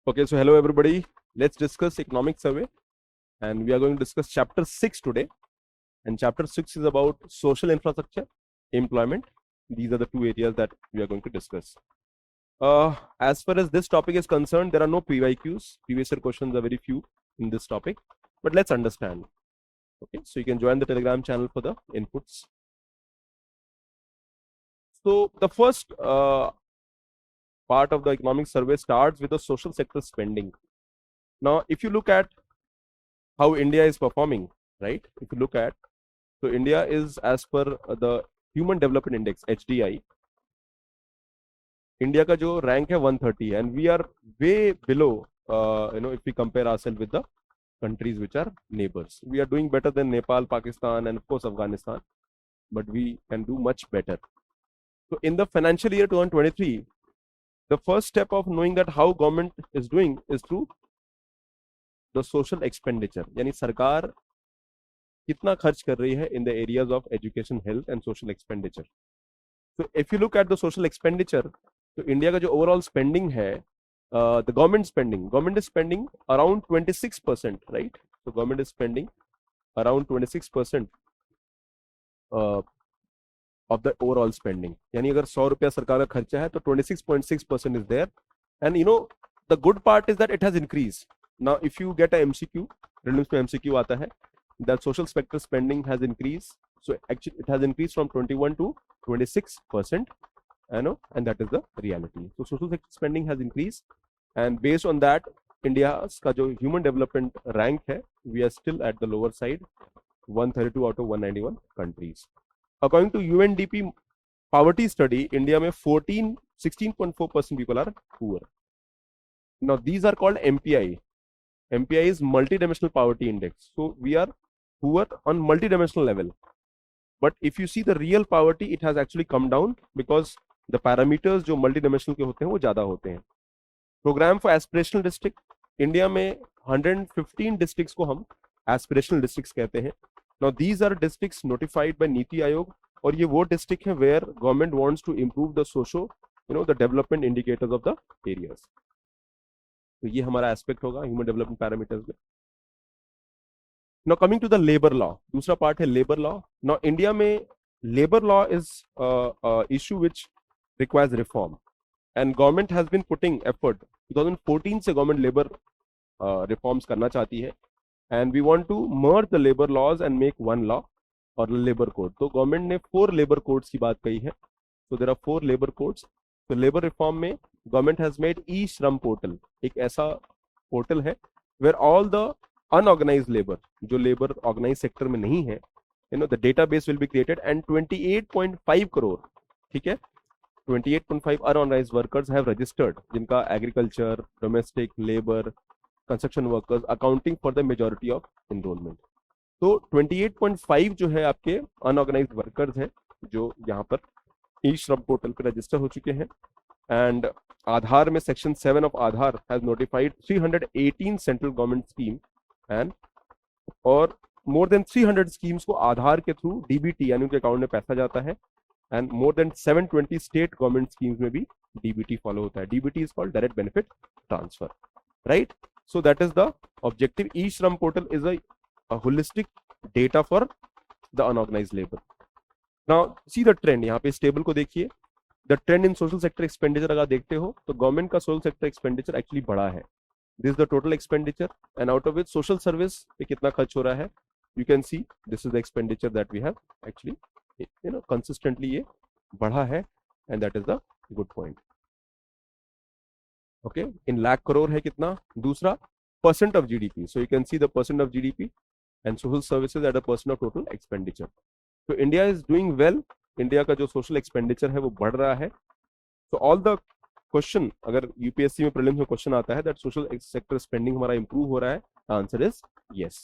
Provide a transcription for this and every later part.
Okay, so hello everybody. Let's discuss economic survey, and we are going to discuss chapter 6 today. And chapter 6 is about social infrastructure, employment. These are the two areas that we are going to discuss. As far as this topic is concerned, there are no PYQs. Previous year questions are very few in this topic, but let's understand. Okay, so you can join the Telegram channel for the inputs. So the first part of the economic survey starts with the social sector spending. Now, if you look at how India is performing, right? If you look at, so India is, as per the Human Development Index (HDI), India का जो rank है 130, and we are way below. If we compare ourselves with the countries which are neighbors, we are doing better than Nepal, Pakistan, and of course Afghanistan, but we can do much better. So in the financial year 2023, the first step of knowing that how government is doing is through the social expenditure, यानी सरकार कितना खर्च कर रही है in the areas of education, health and social expenditure. So if you look at the social expenditure, तो India का जो overall spending है, the government is spending around 26%, right? So government is spending around 26% of the overall spending. यानी अगर 100 रुपया सरकार का खर्चा है तो 26.6% is there. And the good part is that it has increased. Now if you get a MCQ, prelims में MCQ आता है, that social sector spending has increased. So actually it has increased from 21 to 26%, and that is the reality. So social sector spending has increased, and based on that, India's का जो human development rank है, we are still at the lower side, 132 out of 191 countries. According to UNDP poverty study, India में 16.4% people are poor. Now these are called MPI. MPI is multidimensional poverty index. So we are poor on multidimensional level. But if you see the real poverty, it has actually come down because the parameters जो multidimensional के होते हैं वो ज़्यादा होते हैं. Program for aspirational district, India में 115 districts को हम aspirational districts कहते हैं. Now these are districts notified by NITI Aayog, और ये वो district है where government wants to improve the the development indicators of the areas. तो ये हमारा aspect होगा human development parameters में. Now coming to the labor law, दूसरा part है labor law. Now India में labor law is a issue which requires reform, and government has been putting effort. 2014 से government labor reforms करना चाहती है, and we want to merge the labor laws and make one law or labor code. तो government ने 4 labor codes की बात कही है. So there are 4 labor codes. तो labor reform में government has made e-shram portal, एक ऐसा portal है where all the unorganized labor, जो labor organized sector में नहीं है, the database will be created, and 28.5 crore, ठीक है, 28.5 unorganized workers have registered, जिनका agriculture, domestic labor, construction workers accounting for the majority of enrollment. तो 28.5 जो है आपके unorganized workers हैं जो यहाँ पर ई-श्रम पोर्टल पे रजिस्टर हो चुके हैं. एंड आधार में section 7 of Aadhaar has notified 318 central government scheme, and और मोर देन 300 स्कीम्स को आधार के थ्रू डीबीटी यानी उनके अकाउंट में पैसा जाता है, and more than 720 state government schemes में भी डीबीटी फॉलो होता है. DBT is called direct benefit transfer, right? So that is the objective. E-Shram portal is a holistic data for the unorganized labor. Now see the trend. यहाँ पे इस table को देखिए. The trend in social sector expenditure अगर देखते हो तो government का social sector expenditure actually बढ़ा है. This is the total expenditure, and out of it social service पे कितना खर्च हो रहा है. You can see this is the expenditure that we have actually consistently ये बढ़ा है, and that is the good point. Okay, in lakh crore है कितना. दूसरा percent of GDP. So you can see the percent of GDP and social services at a percent of total expenditure. So India is doing well. India का जो social expenditure है वो बढ़ रहा है. So all the question, अगर UPSC में prelims में question आता है that social sector spending हमारा improve हो रहा है, answer is yes.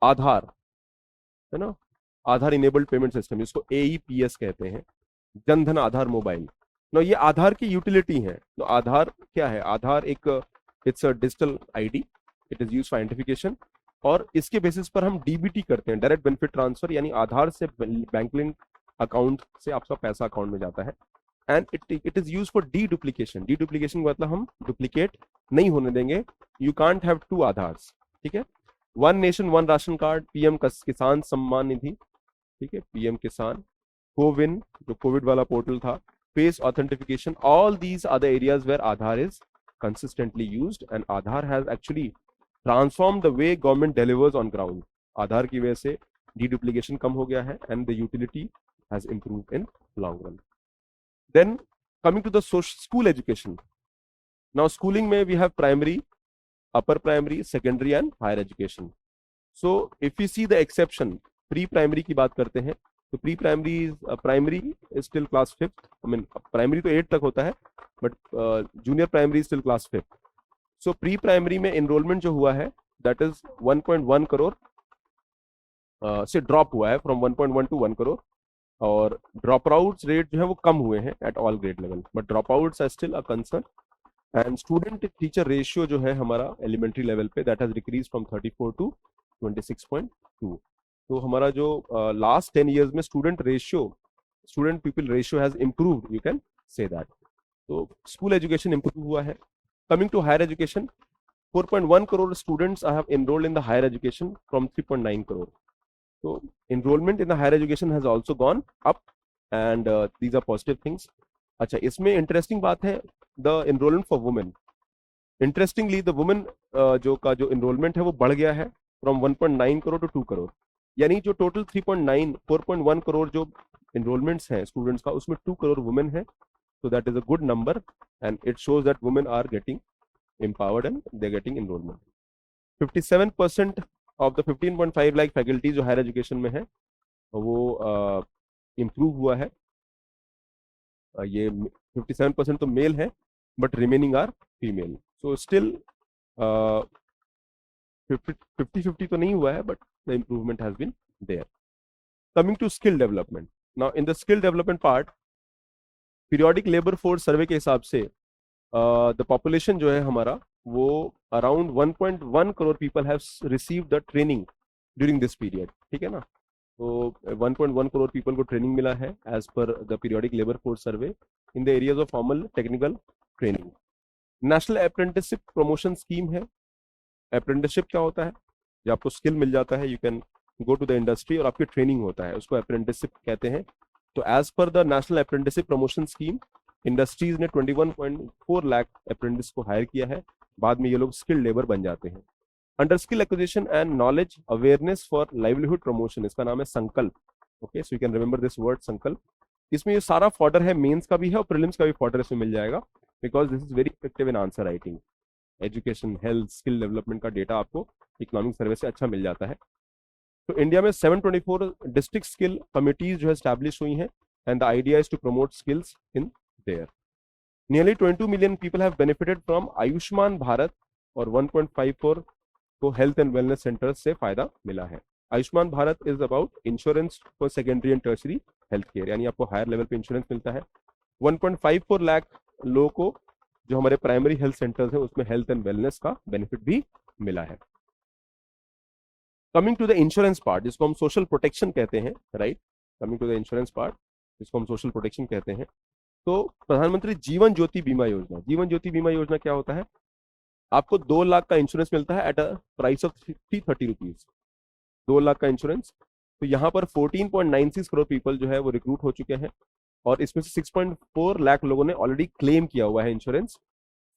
आधार है ना, आधार enabled payment system, इसको AEPS कहते हैं, जनधन आधार मोबाइल. नो ये आधार की यूटिलिटी है. तो आधार क्या है? आधार एक it's a digital ID, it is used for identification, और इसके बेसिस पर हम डीबीटी करते हैं, डायरेक्ट बेनिफिट ट्रांसफर, यानी आधार से बैंक लिंक अकाउंट से आपका पैसा अकाउंट में जाता है. And it is use for deduplication. Deduplication का मतलब हम डुप्लीकेट नहीं होने देंगे. You can't have two Aadhaars. ठीक है. One nation one ration card, PM Kisan Samman निधि, ठीक है, पीएम किसान, कोविन जो कोविड वाला पोर्टल था, face authentication, all these are the areas where Aadhaar is consistently used and Aadhaar has actually transformed the way government delivers on ground. आधार की वजह से deduplication कम हो गया है and the utility has improved in long run. Then coming to the school education. Now schooling में we have primary, upper primary, secondary and higher education. So if we see the exception, pre-primary की बात करते हैं तो primary is still class 5th. I mean primary तो 8 तक होता है but junior primary is still class 5th. So pre-primary में enrollment जो हुआ है that is 1.1 करोड़ से drop हुआ है from 1.1 to 1 करोड़ और dropouts rate जो है वो कम हुए हैं at all grade level but dropouts are still a concern and student teacher ratio जो है हमारा elementary level पे that has decreased from 34 to 26.2. तो हमारा जो last 10 years में student pupil ratio has improved, you can say that. तो school education improve हुआ है. Coming to higher education, 4.1 crore students have enrolled in the higher education from 3.9 crore. So enrollment in the higher education has also gone up and these are positive things. अच्छा, इसमें interesting बात है the enrollment for women. Interestingly, the women जो enrollment है वो बढ़ गया है from 1.9 crore to 2 crore. यानी जो total 4.1 crore जो enrollments हैं students का उसमें 2 crore women है. So that is a good number and it shows that women are getting empowered and they're getting enrollment. 57% of the 15.5 lakh faculty जो higher education में है वो improve हुआ है. ये 57% तो male है but remaining are female. So still 50-50 तो नहीं हुआ है but the improvement has been there. Coming to skill development. Now in the skill development part, periodic labour force सर्वे के हिसाब से द पॉपुलेशन जो है हमारा वो around 1.1 crore people have received the training during this period. ठीक है ना. तो 1.1 करोड़ पीपल को ट्रेनिंग मिला है as per the periodic labour force survey in the areas of formal technical training. National apprenticeship promotion scheme है. अप्रेंटिसशिप क्या होता है? जब आपको स्किल मिल जाता है you can go to the industry और आपकी ट्रेनिंग होता है, उसको अप्रेंटिसशिप कहते हैं. तो as per the national apprenticeship promotion scheme industries ने 21.4 लाख अप्रेंटिस को हायर किया है. बाद में ये लोग स्किल लेबर बन जाते हैं. Under skill acquisition and knowledge awareness for livelihood promotion, इसका नाम है संकल्प. Okay, so you can remember this word संकल्प. इसमें ये सारा फॉर्डर है, मेंस का भी है और प्रीलिम्स का भी फॉर्डर इसमें मिल जाएगा because this is very effective in answer writing. Education, health, skill development का डेटा आपको इकोनॉमिक सर्वे से अच्छा मिल जाता है. तो इंडिया में 724 डिस्ट्रिक्ट स्किल कमिटीज जो है एस्टैब्लिश हुई हैं and the idea is to promote skills in their. Nearly 22 million people have benefited from Ayushman Bharat और 1.54 को हेल्थ एंड वेलनेस सेंटर्स से फायदा मिला है. Ayushman Bharat is about insurance for secondary and tertiary health care, यानी आपको हायर लेवल पे इंश्योरेंस मिलता है. 1.54 लाख लोगों को जो हमारे प्राइमरी हेल्थ सेंटर्स हैं उसमें हेल्थ एंड वेलनेस का बेनिफिट भी मिला है. Coming to the insurance part जिसको हम सोशल प्रोटेक्शन कहते हैं, right. Coming to the insurance part जिसको हम सोशल प्रोटेक्शन कहते हैं. तो प्रधानमंत्री जीवन ज्योति बीमा योजना, जीवन ज्योति बीमा योजना क्या होता है? आपको 2 लाख का इंश्योरेंस मिलता है at a price of 330 rupees. 2 lakh का इंश्योरेंस. तो यहाँ पर 14.96 करोड़ पीपल जो है वो रिक्रूट हो चुके हैं और इसमें से 6.4 लाख लोगों ने ऑलरेडी क्लेम किया हुआ है इंश्योरेंस.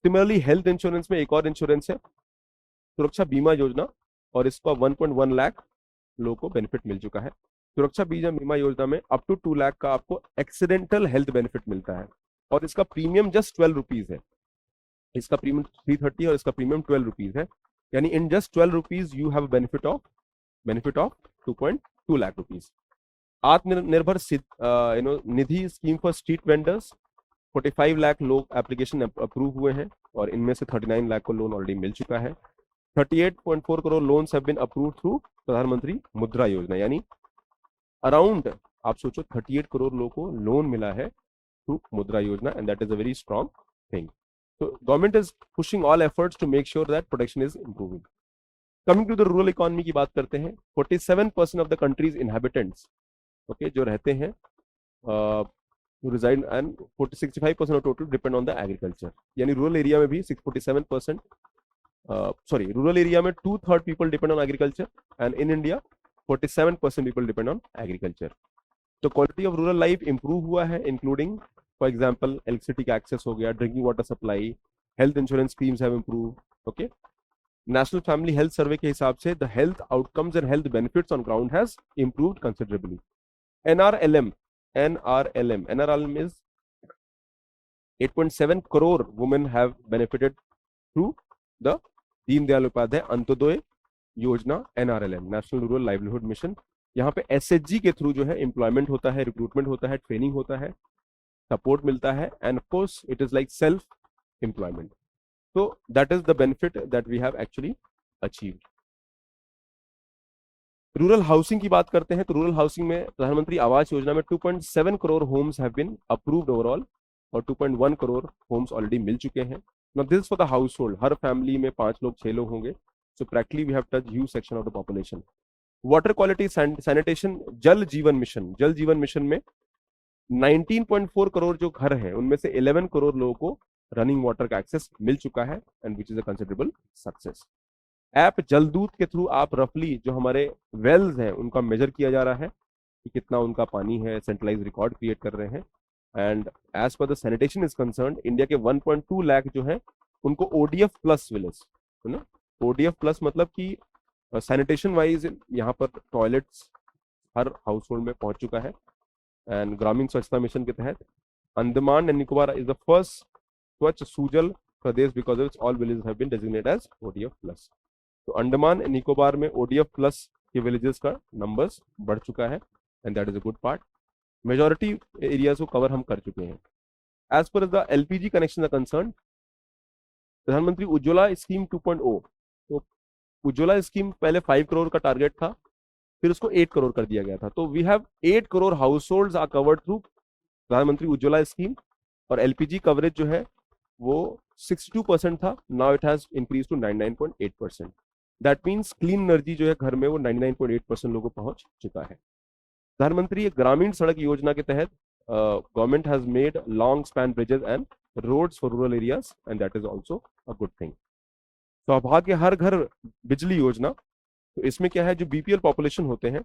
सिमिलरली हेल्थ इंश्योरेंस में एक और इंश्योरेंस है सुरक्षा बीमा योजना और इसका 1.1 लाख लोगों को बेनिफिट मिल चुका है. सुरक्षा बीमा योजना में अप टू 2 लाख का आपको एक्सीडेंटल हेल्थ बेनिफिट मिलता है और इसका प्रीमियम जस्ट 12 रुपीज है. इसका प्रीमियम 330 और इसका प्रीमियम 12 रुपीज है, यानी in just 12 rupees you have benefit of 2.2 lakh rupees. Atmanirbhar Nidhi scheme for street vendors, 45 lakh लोग एप्लीकेशन अप्रूव हुए हैं और इनमें से 39 लाख को लोन ऑलरेडी मिल चुका है. 38.4 crore loans have been approved through Pradhan Mantri Mudra योजना, यानी अराउंड आप सोचो 38 करोड़ लोगों को लोन मिला है through Mudra Yojana and that is a very strong thing. तो government is pushing all efforts to make sure that protection is improving. Coming to the rural economy की बात करते हैं. 47% of the country's inhabitants, okay, जो रहते हैं reside and 65% of total depend on the agriculture. यानी rural area में भी 647%, सॉरी रूरल एरिया में 2/3 people depend on agriculture and in India 47% people depend on agriculture. तो quality of rural life improve हुआ है, इंक्लूडिंग फॉर एग्जांपल इलेक्ट्रिसिटी का access हो गया, drinking water supply, health insurance schemes have improve. Okay, national family health survey के हिसाब से the health outcomes and health benefits on ground has improved considerably. NRLM is 8.7 crore women have benefited through the Deen Dayal Upadhyay Antyodaya योजना, NRLM, national rural livelihood mission. यहाँ पे SHG के through जो है employment होता है, रिक्रूटमेंट होता है, ट्रेनिंग होता है, सपोर्ट मिलता है, and of course it is like self employment. तो that is the benefit that we have actually achieved. Rural housing की बात करते हैं तो रूरल हाउसिंग में प्रधानमंत्री आवास योजना में 2.7 crore homes have been approved overall और 2.1 करोड़ होम्स ऑलरेडी मिल चुके हैं. Now this is for the household, हर फैमिली में 5 लोग 6 लोग होंगे. So practically we have touch huge section of the population. Water quality sanitation, Jal Jeevan mission में 19.4 करोड़ जो घर हैं उनमें से 11 करोड़ लोगों को रनिंग वाटर का एक्सेस मिल चुका है, and which is a considerable success. App Jaldoot के थ्रू आप रफली जो हमारे वेल्स हैं उनका मेजर किया जा रहा है कि कितना उनका पानी है, सेंट्रलाइज रिकॉर्ड क्रिएट कर रहे हैं. And as per the sanitation is concern, India के 1.2 लाख जो है उनको ODF प्लस विलेज, है ना. ODF प्लस मतलब कि सैनिटेशन वाइज यहाँ पर टॉयलेट्स हर हाउस होल्ड में पहुंच चुका है. एंड ग्रामीण स्वच्छता मिशन के तहत Andaman and Nicobar is the first Swachh Sujal Pradesh because of all villages have been designated as ODF plus. तो अंडमान एंड निकोबार में ODF प्लस के विलेजेस का नंबर्स बढ़ चुका है, and that is a good part. Majority areas को कवर हम कर चुके हैं. As per the LPG connection are concern, प्रधानमंत्री उज्ज्वला स्कीम 2.0, तो उज्ज्वला स्कीम पहले 5 करोड़ का टारगेट था, फिर उसको 8 करोड़ कर दिया गया था. तो we have 8 crore household are covered through Pradhan Mantri Ujjwala scheme. और LPG कवरेज जो है वो 62% था, now it has increase to 99.8%. That means clean energy जो है घर में वो 99.8% लोगों को पहुंच चुका है. प्रधानमंत्री ग्रामीण सड़क योजना के तहत government has made long span bridges and roads for rural areas, and that is also a good thing. Saubhagya हर घर बिजली योजना, तो इसमें क्या है, जो BPL पॉपुलेशन होते हैं,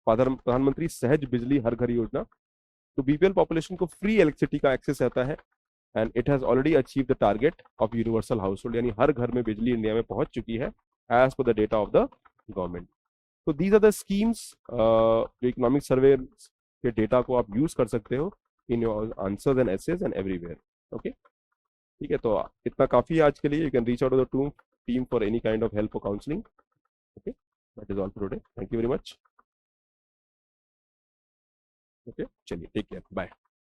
प्रधानमंत्री सहज बिजली हर घर योजना, तो BPL पॉपुलेशन को फ्री इलेक्ट्रिसिटी का एक्सेस रहता है, and it has already achieve the target of universal house hold, यानी हर घर में बिजली इंडिया में पहुंच चुकी है as per the data of the government. तो दीज आर द स्कीम्स, जो इकोनॉमिक सर्वे के डेटा को आप यूज कर सकते हो in your answers and essays and everywhere. Okay, ठीक है, तो इतना काफी है आज के लिए. You can reach out to the team for any kind of help और counselling. Okay, that is all for today. Thank you very much. Okay, चलिए, टेक केयर, बाय.